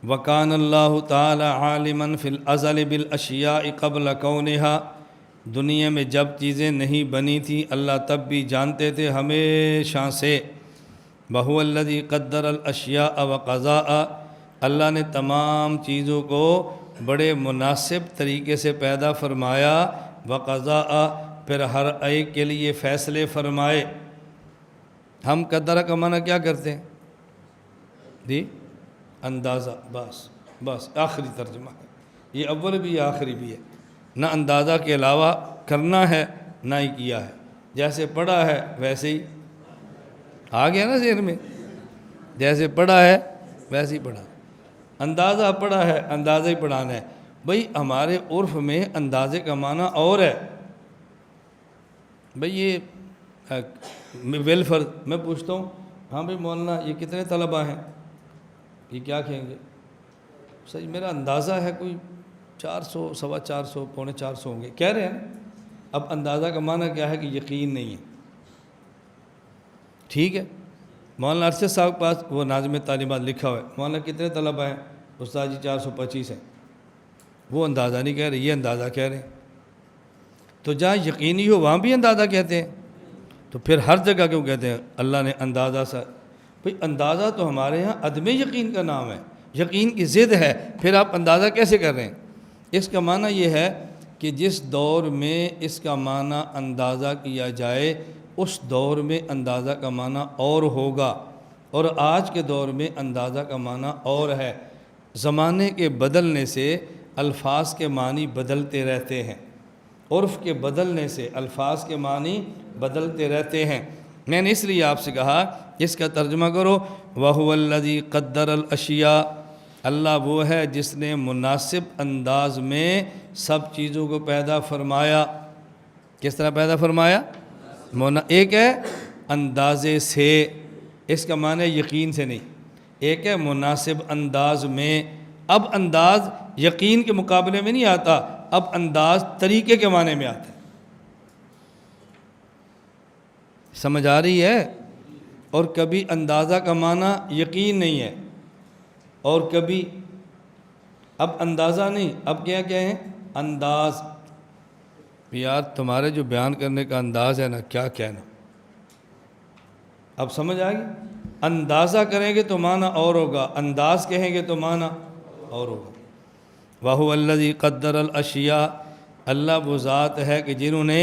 وکان اللہ تعالی عالما فی الازل بالاشیاء قبل کونہا، دنیا میں جب چیزیں نہیں بنی تھیں اللہ تب بھی جانتے تھے ہمیشہ سے۔ وہو الذی قدر الاشیاء وقضاء، اللہ نے تمام چیزوں کو بڑے مناسب طریقے سے پیدا فرمایا، وقضاء پھر ہر ایک کے لیے فیصلے فرمائے۔ ہم قدرہ کا معنی کیا کرتے ہیں جی؟ اندازہ، بس آخری ترجمہ ہے یہ، اول بھی آخری بھی ہے، نہ اندازہ کے علاوہ کرنا ہے نہ ہی کیا ہے، جیسے پڑھا ہے ویسے ہی آ گیا نا ذہن میں، جیسے پڑھا ہے ویسے ہی پڑھا، اندازہ پڑھا ہے اندازہ ہی پڑھانا ہے۔ بھئی ہمارے عرف میں اندازے کا معنی اور ہے، بھئی یہ ویلفر میں پوچھتا ہوں، ہاں بھئی مولانا یہ کتنے طلبہ ہیں؟ یہ کیا کہیں گے؟ صحیح میرا اندازہ ہے کوئی 400 سوا 400 پونے 400 ہوں گے، کہہ رہے ہیں۔ اب اندازہ کا معنی کیا ہے کہ یقین نہیں ہے، ٹھیک ہے۔ مولانا ارشد صاحب کے پاس وہ ناظم تعلیمات لکھا ہوا ہے، مولانا کتنے طلبہ ہیں؟ استاد جی 425 ہیں، وہ اندازہ نہیں کہہ رہے، یہ اندازہ کہہ رہے ہیں۔ تو جہاں یقینی ہو وہاں بھی اندازہ کہتے ہیں، تو پھر ہر جگہ کیوں کہتے ہیں اللہ نے اندازہ سا؟ بھئی اندازہ تو ہمارے ہاں عدم یقین کا نام ہے، یقین کی ضد ہے، پھر آپ اندازہ کیسے کر رہے ہیں؟ اس کا معنی یہ ہے کہ جس دور میں اس کا معنی اندازہ کیا جائے اس دور میں اندازہ کا معنی اور ہوگا، اور آج کے دور میں اندازہ کا معنی اور ہے۔ زمانے کے بدلنے سے الفاظ کے معنی بدلتے رہتے ہیں، عرف کے بدلنے سے الفاظ کے معنی بدلتے رہتے ہیں۔ میں نے اس لیے آپ سے کہا اس کا ترجمہ کرو، وَهُوَ الَّذِي قَدَّرَ الْأَشْيَاءَ، اللہ وہ ہے جس نے مناسب انداز میں سب چیزوں کو پیدا فرمایا۔ کس طرح پیدا فرمایا؟ ایک ہے اندازے سے، اس کا معنی یقین سے نہیں، ایک ہے مناسب انداز میں۔ اب انداز یقین کے مقابلے میں نہیں آتا، اب انداز طریقے کے معنی میں آتا ہے۔ سمجھ آ رہی ہے؟ اور کبھی اندازہ کا معنی یقین نہیں ہے، اور کبھی اب اندازہ نہیں، اب کیا ہیں؟ انداز۔ یار تمہارے جو بیان کرنے کا انداز ہے نا، کیا کہنا، اب سمجھ آئے گی؟ اندازہ کریں گے تو معنی اور ہوگا، انداز کہیں گے تو معنی اور ہوگا۔ وَهُوَ الَّذِي قَدَّرَ الْأَشْيَاءَ، اللہ وہ ذات ہے کہ جنہوں نے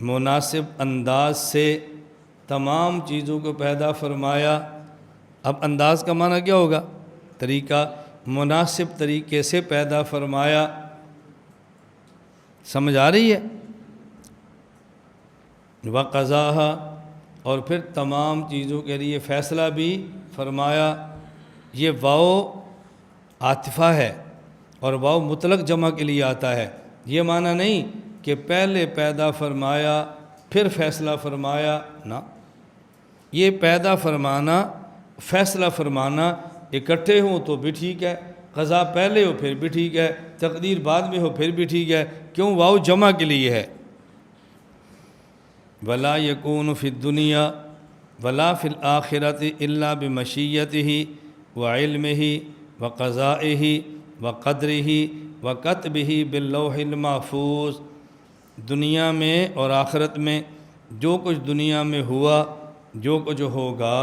مناسب انداز سے تمام چیزوں کو پیدا فرمایا۔ اب انداز کا معنی کیا ہوگا؟ طریقہ، مناسب طریقے سے پیدا فرمایا۔ سمجھ آ رہی ہے؟ وَقَضَاهَا، اور پھر تمام چیزوں کے لیے فیصلہ بھی فرمایا۔ یہ واو عاطفہ ہے، اور واو مطلق جمع کے لیے آتا ہے، یہ معنی نہیں کہ پہلے پیدا فرمایا پھر فیصلہ فرمایا، نہ، یہ پیدا فرمانا فیصلہ فرمانا اکٹھے ہوں تو بھی ٹھیک ہے، قضا پہلے ہو پھر بھی ٹھیک ہے، تقدیر بعد میں ہو پھر بھی ٹھیک ہے، کیوں؟ واو جمع کے لیے ہے۔ ولا یکون فی الدنیا ولا فی الآخرۃ الا بمشیتہ وعلمہ وقضائہ وقدرہ وکتبہ باللوح المحفوظ، دنیا میں اور آخرت میں جو کچھ دنیا میں ہوا، جو کچھ ہوگا،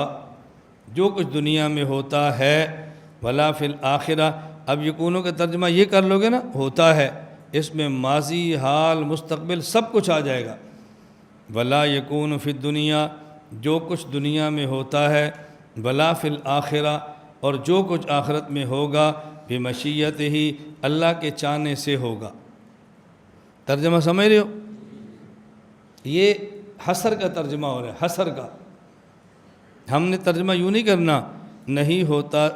جو کچھ دنیا میں ہوتا ہے، ولا فی الآخرہ، اب یکونوں کا ترجمہ یہ کر لوگے نا، ہوتا ہے، اس میں ماضی، حال، مستقبل سب کچھ آ جائے گا۔ ولا یکون فی الدنیا، جو کچھ دنیا میں ہوتا ہے، ولا فی الآخرہ، اور جو کچھ آخرت میں ہوگا، بمشیت ہی، اللہ کے چاہنے سے ہوگا۔ ترجمہ سمجھ رہے ہو؟ یہ حصر کا ترجمہ ہو رہا ہے، حصر کا۔ ہم نے ترجمہ یوں نہیں کرنا، نہیں ہوتا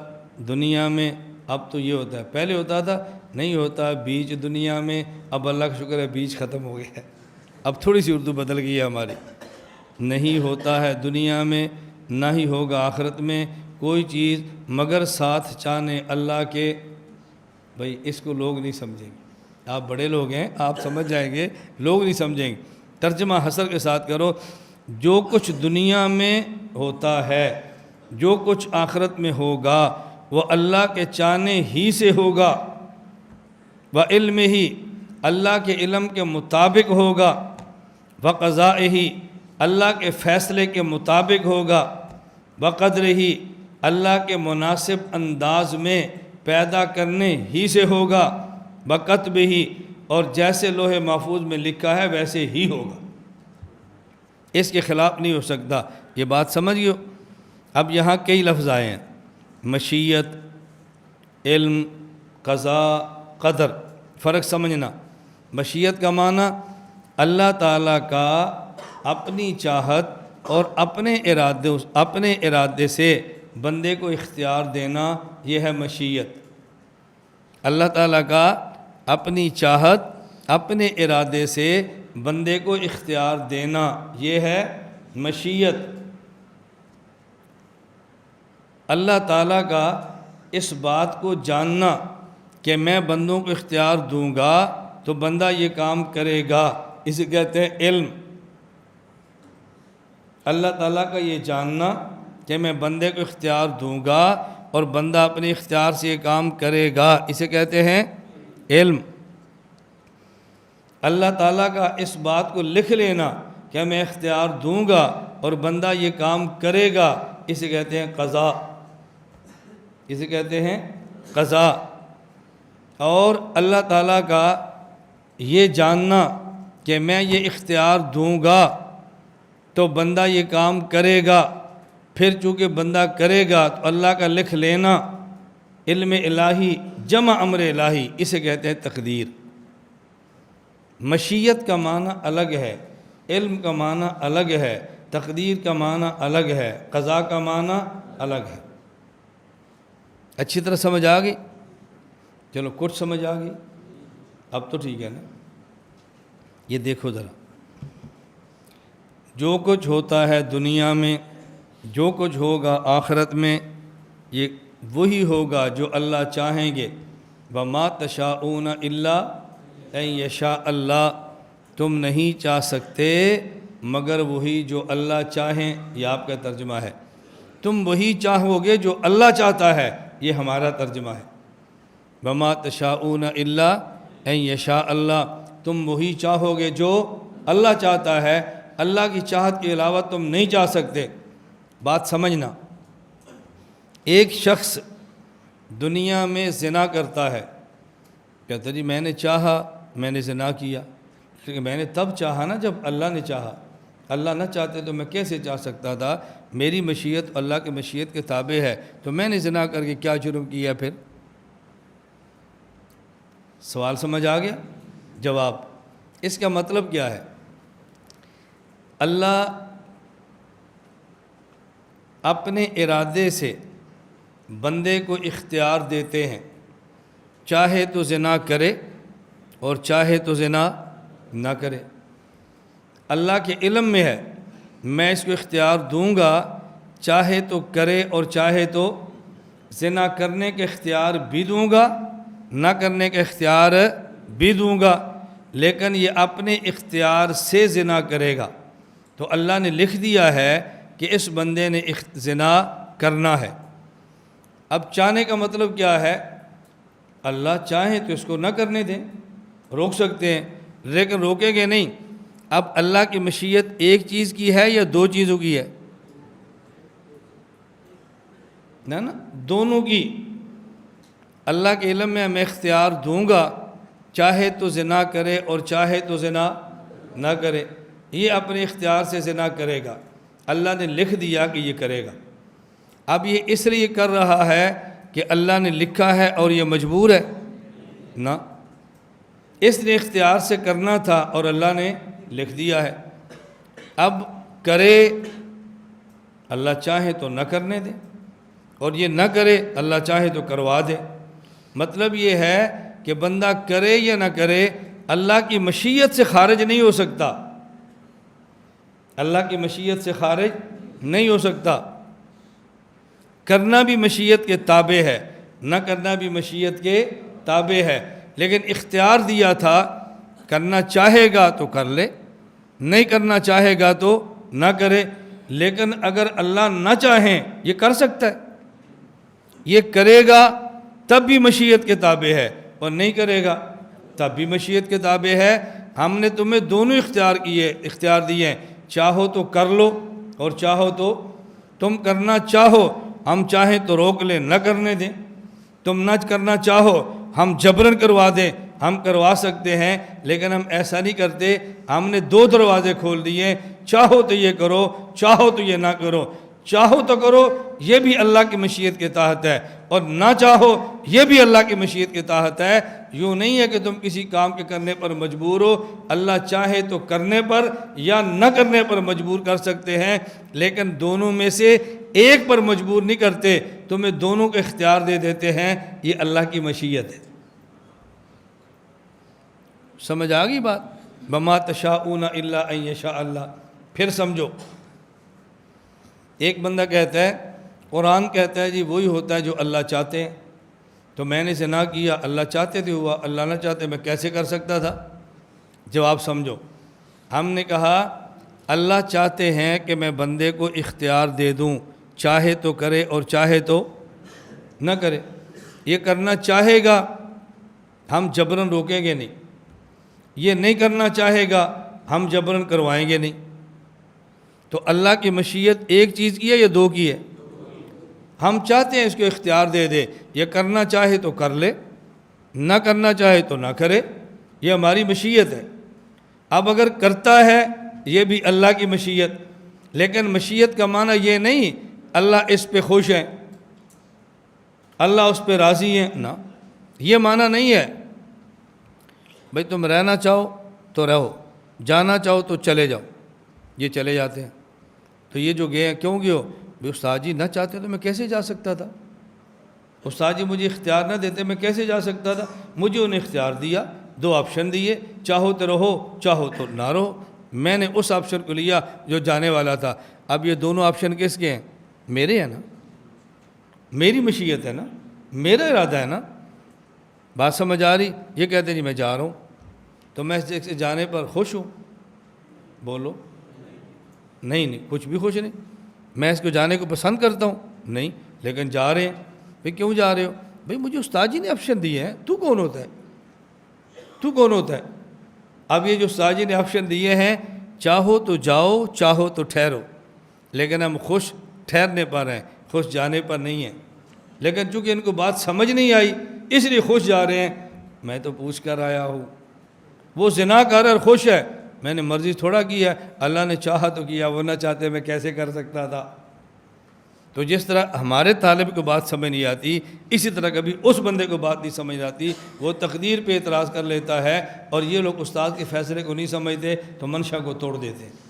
دنیا میں، اب تو یہ ہوتا ہے، پہلے ہوتا تھا نہیں ہوتا بیج دنیا میں، اب اللہ کا شکر ہے بیج ختم ہو گیا ہے، اب تھوڑی سی اردو بدل گئی ہے ہماری۔ نہیں ہوتا ہے دنیا میں، نہ ہی ہوگا آخرت میں کوئی چیز مگر ساتھ چاہنے اللہ کے۔ بھئی اس کو لوگ نہیں سمجھیں گے، آپ بڑے لوگ ہیں آپ سمجھ جائیں گے، لوگ نہیں سمجھیں گے۔ ترجمہ حصر کے ساتھ کرو، جو کچھ دنیا میں ہوتا ہے، جو کچھ آخرت میں ہوگا، وہ اللہ کے چاہنے ہی سے ہوگا، وعلمہ اللہ کے علم کے مطابق ہوگا، وقضائہ اللہ کے فیصلے کے مطابق ہوگا، وقدرہ اللہ کے مناسب انداز میں پیدا کرنے ہی سے ہوگا، وکتبہ اور جیسے لوح محفوظ میں لکھا ہے ویسے ہی ہوگا، اس کے خلاف نہیں ہو سکتا۔ یہ بات سمجھیو۔ اب یہاں کئی لفظ آئے ہیں، مشیت، علم، قضاء، قدر۔ فرق سمجھنا، مشیت کا معنی اللہ تعالیٰ کا اپنی چاہت اور اپنے ارادے سے بندے کو اختیار دینا، یہ ہے مشیت۔ اللہ تعالیٰ کا اپنی چاہت اپنے ارادے سے بندے کو اختیار دینا، یہ ہے مشیت۔ اللہ تعالیٰ کا اس بات کو جاننا کہ میں بندوں کو اختیار دوں گا تو بندہ یہ کام کرے گا، اسے کہتے ہیں علم۔ اللہ تعالیٰ کا یہ جاننا کہ میں بندے کو اختیار دوں گا اور بندہ اپنے اختیار سے یہ کام کرے گا، اسے کہتے ہیں علم۔ اللہ تعالیٰ کا اس بات کو لکھ لینا کہ میں اختیار دوں گا اور بندہ یہ کام کرے گا، اسے کہتے ہیں قضاء، اسے کہتے ہیں قضاء۔ اور اللہ تعالیٰ کا یہ جاننا کہ میں یہ اختیار دوں گا تو بندہ یہ کام کرے گا، پھر چونکہ بندہ کرے گا تو اللہ کا لکھ لینا، علم الہی جمع امر الہی، اسے کہتے ہیں تقدیر۔ مشیت کا معنی الگ ہے، علم کا معنی الگ ہے، تقدیر کا معنی الگ ہے، قضاء کا معنی الگ ہے۔ اچھی طرح سمجھ آ گئی؟ چلو کچھ سمجھ آ گئی، اب تو ٹھیک ہے نا۔ یہ دیکھو ذرا، جو کچھ ہوتا ہے دنیا میں، جو کچھ ہوگا آخرت میں، یہ وہی ہوگا جو اللہ چاہیں گے۔ وَمَا تَشَاءُونَ إِلَّا أَن يَشَاءَ اللہ، تم نہیں چاہ سکتے مگر وہی جو اللہ چاہیں، یہ آپ کا ترجمہ ہے۔ تم وہی چاہو گے جو اللہ چاہتا ہے، یہ ہمارا ترجمہ ہے۔ وَمَا تَشَاءُونَ إِلَّا أَن يَشَاءَ اللہ، تم وہی چاہو گے جو اللہ چاہتا ہے، اللہ کی چاہت کے علاوہ تم نہیں چاہ سکتے۔ بات سمجھنا، ایک شخص دنیا میں زنا کرتا ہے، کہتا جی میں نے چاہا، میں نے زنا کیا، لیکن میں نے تب چاہا نا جب اللہ نے چاہا، اللہ نہ چاہتے تو میں کیسے چاہ سکتا تھا؟ میری مشیت اللہ کی مشیت کے تابع ہے، تو میں نے زنا کر کے کیا جرم کیا پھر؟ سوال سمجھ آ گیا؟ جواب، اس کا مطلب کیا ہے؟ اللہ اپنے ارادے سے بندے کو اختیار دیتے ہیں، چاہے تو زنا کرے اور چاہے تو زنا نہ کرے۔ اللہ کے علم میں ہے میں اس کو اختیار دوں گا، چاہے تو کرے اور چاہے تو زنا کرنے کے اختیار بھی دوں گا، نہ کرنے کا اختیار بھی دوں گا، لیکن یہ اپنے اختیار سے زنا کرے گا۔ تو اللہ نے لکھ دیا ہے کہ اس بندے نے زنا کرنا ہے۔ اب چاہنے کا مطلب کیا ہے؟ اللہ چاہیں تو اس کو نہ کرنے دیں، روک سکتے ہیں، لیکن روکیں گے نہیں۔ اب اللہ کی مشیت ایک چیز کی ہے یا دو چیزوں کی ہے؟ نا دونوں کی۔ اللہ کے علم میں اختیار دوں گا، چاہے تو زنا کرے اور چاہے تو زنا نہ کرے، یہ اپنے اختیار سے زنا کرے گا، اللہ نے لکھ دیا کہ یہ کرے گا۔ اب یہ اس لیے کر رہا ہے کہ اللہ نے لکھا ہے اور یہ مجبور ہے؟ نہ، اس نے اختیار سے کرنا تھا اور اللہ نے لکھ دیا ہے۔ اب کرے، اللہ چاہے تو نہ کرنے دے، اور یہ نہ کرے اللہ چاہے تو کروا دے۔ مطلب یہ ہے کہ بندہ کرے یا نہ کرے اللہ کی مشیت سے خارج نہیں ہو سکتا، اللہ کی مشیت سے خارج نہیں ہو سکتا۔ کرنا بھی مشیت کے تابع ہے، نہ کرنا بھی مشیت کے تابع ہے، لیکن اختیار دیا تھا، کرنا چاہے گا تو کر لے، نہیں کرنا چاہے گا تو نہ کرے۔ لیکن اگر اللہ نہ چاہیں یہ کر سکتا ہے، یہ کرے گا تب بھی مشیت کے تابع ہے اور نہیں کرے گا تب بھی مشیت کے تابع ہے۔ ہم نے تمہیں دونوں اختیار دیے ہیں، چاہو تو کر لو اور چاہو تو تم کرنا چاہو ہم چاہیں تو روک لیں نہ کرنے دیں، تم نہ کرنا چاہو ہم جبرن کروا دیں، ہم کروا سکتے ہیں، لیکن ہم ایسا نہیں کرتے۔ ہم نے دو دروازے کھول دیے، چاہو تو یہ کرو چاہو تو یہ نہ کرو، چاہو تو کرو یہ بھی اللہ کی مشیت کے تحت ہے اور نہ چاہو یہ بھی اللہ کی مشیت کے تحت ہے۔ یوں نہیں ہے کہ تم کسی کام کے کرنے پر مجبور ہو، اللہ چاہے تو کرنے پر یا نہ کرنے پر مجبور کر سکتے ہیں، لیکن دونوں میں سے ایک پر مجبور نہیں کرتے، تمہیں دونوں کا اختیار دے دیتے ہیں، یہ اللہ کی مشیت ہے۔ سمجھ آ گئی بات؟ بما تشاءون الا ان یشاء اللہ۔ پھر سمجھو، ایک بندہ کہتا ہے قرآن کہتا ہے جی وہی ہوتا ہے جو اللہ چاہتے ہیں، تو میں نے زنا کیا اللہ چاہتے تھے ہوا، اللہ نہ چاہتے میں کیسے کر سکتا تھا؟ جواب سمجھو، ہم نے کہا اللہ چاہتے ہیں کہ میں بندے کو اختیار دے دوں، چاہے تو کرے اور چاہے تو نہ کرے۔ یہ کرنا چاہے گا ہم جبرن روکیں گے نہیں، یہ نہیں کرنا چاہے گا ہم جبرن کروائیں گے نہیں۔ تو اللہ کی مشیت ایک چیز کی ہے یا دو کی ہے؟ ہم چاہتے ہیں اس کو اختیار دے دے، یہ کرنا چاہے تو کر لے، نہ کرنا چاہے تو نہ کرے، یہ ہماری مشیت ہے۔ اب اگر کرتا ہے یہ بھی اللہ کی مشیت، لیکن مشیت کا معنی یہ نہیں اللہ اس پہ خوش ہیں، اللہ اس پہ راضی ہیں، نہ، یہ معنی نہیں ہے۔ بھئی تم رہنا چاہو تو رہو، جانا چاہو تو چلے جاؤ، یہ چلے جاتے ہیں۔ تو یہ جو گئے ہیں کیوں گئے ہو؟ بھئی استاد جی نہ چاہتے تو میں کیسے جا سکتا تھا، استاد جی مجھے اختیار نہ دیتے میں کیسے جا سکتا تھا؟ مجھے انہیں اختیار دیا، دو آپشن دیے، چاہو تو رہو چاہو تو نہ رہو، میں نے اس آپشن کو لیا جو جانے والا تھا۔ اب یہ دونوں آپشن کس کے ہیں؟ میرے ہیں نا، میری مشیت ہے نا، میرا ارادہ ہے نا۔ بات سمجھ آ رہی؟ یہ کہتے ہیں جی میں جا رہا ہوں، تو میں اس سے جانے پر خوش ہوں؟ بولو نہیں، کچھ بھی خوش نہیں۔ میں اس کو جانے کو پسند کرتا ہوں؟ نہیں، لیکن جا رہے ہیں۔ بھئی کیوں جا رہے ہو؟ بھئی مجھے استاد جی نے آپشن دیے ہیں، تو کون ہوتا ہے؟ تو کون ہوتا ہے؟ اب یہ جو استاد جی نے آپشن دیے ہیں، چاہو تو جاؤ چاہو تو ٹھہرو، لیکن ہم خوش ٹھہرنے پر ہیں، خوش جانے پر نہیں ہیں۔ لیکن چونکہ ان کو بات سمجھ نہیں آئی اس لیے خوش جا رہے ہیں۔ میں تو پوچھ کر آیا ہوں، وہ زنا کر اور خوش ہے، میں نے مرضی تھوڑا کی ہے، اللہ نے چاہا تو کیا، وہ نہ چاہتے میں کیسے کر سکتا تھا؟ تو جس طرح ہمارے طالب کو بات سمجھ نہیں آتی، اسی طرح کبھی اس بندے کو بات نہیں سمجھ آتی، وہ تقدیر پہ اعتراض کر لیتا ہے، اور یہ لوگ استاد کے فیصلے کو نہیں سمجھتے تو منشا کو توڑ دیتے ہیں۔